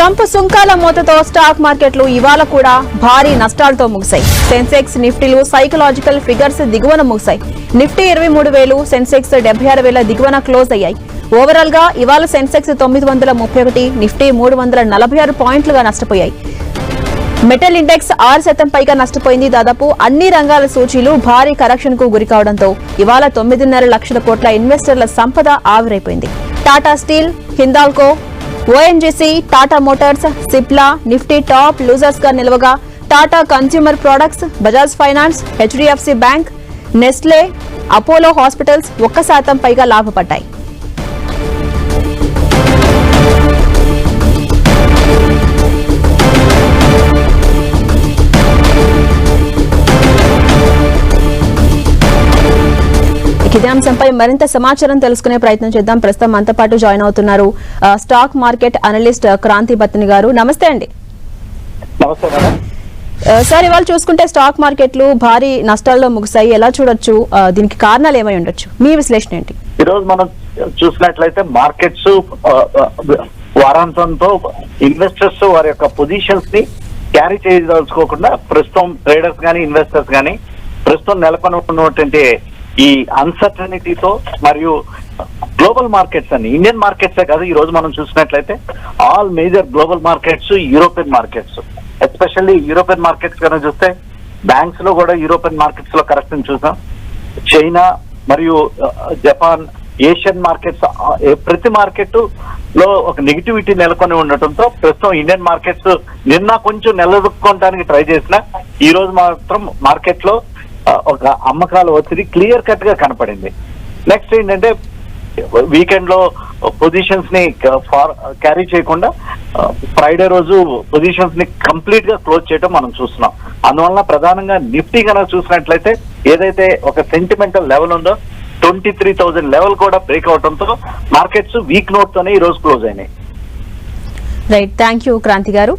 Trump సుంకాల మోతతో stock మార్కెట్లు ఇవాళ కూడా భారీ నష్టాలతో ముగిశాయి. సెన్సెక్స్ నిఫ్టీలు సైకలాజికల్ ఫిగర్స్ దిగువన ముగిశాయి. నిఫ్టీ 23,000, సెన్సెక్స్ 76,000 దిగువన క్లోజ్ అయ్యాయి. ఓవరాల్ గా ఇవాళ సెన్సెక్స్ 931, నిఫ్టీ 346 పాయింట్లుగా నష్టపోయాయి. మెటల్ ఇండెక్స్ 6% పైగా నష్టపోయింది. దాదాపు అన్ని రంగాల సూచీలు భారీ కరెక్షన్ కు గురికావడంతో ఇవాళ 9.5 లక్షల కోట్ల ఇన్వెస్టర్ల సంపద ఆవిరైపోయింది. Tata steel, Hindalco, ONGC, Tata motors, Cipla, Nifty top losers గా నిలవగా Tata consumer products, Bajaj finance, HDFC bank, Nestle, Apollo hospitals 1% పైగా లాభపడ్డాయి. ఇదే అంశంపై మరింత సమాచారం తెలుసుకునే ప్రయత్నం చేద్దాం. ప్రస్తుతం మనతో పాటు జాయిన్ అవుతున్నారు stock market analyst Kranti Battini గారు. నమస్తే అండి. సార్, ఇవాళ చూసుకుంటే స్టాక్ మార్కెట్లు భారీ నష్టాల్లో ముగిశాయి. ఎలా చూడొచ్చు? దీనికి కారణాలు ఏమై ఉండొచ్చు? మీ విశ్లేషణ ఏంటి? ఈ రోజు మనం చూసినట్లయితే మార్కెట్స్ వారాంతంతో ఇన్వెస్టర్స్ వారి యొక్క పొజిషన్స్ ని క్యారీ చేయదలుచుకోకుండా ప్రస్తుతం ట్రేడర్స్ గానీ ఇన్వెస్టర్స్ గానీ ప్రస్తుతం నెలకొని ఉన్నటువంటి ఈ అన్సర్టనిటీతో మరియు గ్లోబల్ మార్కెట్స్ అని ఇండియన్ మార్కెట్సే కాదు, ఈ రోజు మనం చూసినట్లయితే all major global markets, European markets, especially European markets కనుక చూస్తే బ్యాంక్స్ లో కూడా యూరోపియన్ మార్కెట్స్ లో కరెక్షన్ చూసాం. చైనా మరియు జపాన్, ఏషియన్ మార్కెట్స్ ప్రతి మార్కెట్ లో ఒక నెగిటివిటీ నెలకొని ఉండటంతో ప్రస్తుతం ఇండియన్ మార్కెట్స్ నిన్న కొంచెం నిలదొక్కోవడానికి ట్రై చేసిన ఈ రోజు మాత్రం మార్కెట్ లో ఒక అమ్మకాల ఒత్తిడి క్లియర్ కట్ గా కనపడింది. నెక్స్ట్ ఏంటంటే వీకెండ్ లో పొజిషన్స్ ని క్యారీ చేయకుండా ఫ్రైడే రోజు పొజిషన్స్ ని కంప్లీట్ గా క్లోజ్ చేయడం మనం చూస్తున్నాం. అందువల్ల ప్రధానంగా నిఫ్టీ కనుక చూసినట్లయితే ఏదైతే ఒక సెంటిమెంటల్ లెవెల్ ఉందో 23,000 లెవెల్ కూడా బ్రేక్ అవడంతో మార్కెట్స్ వీక్ నోట్ తోనే ఈ రోజు క్లోజ్ అయినాయి. రైట్, థ్యాంక్ యూ క్రాంతి గారు.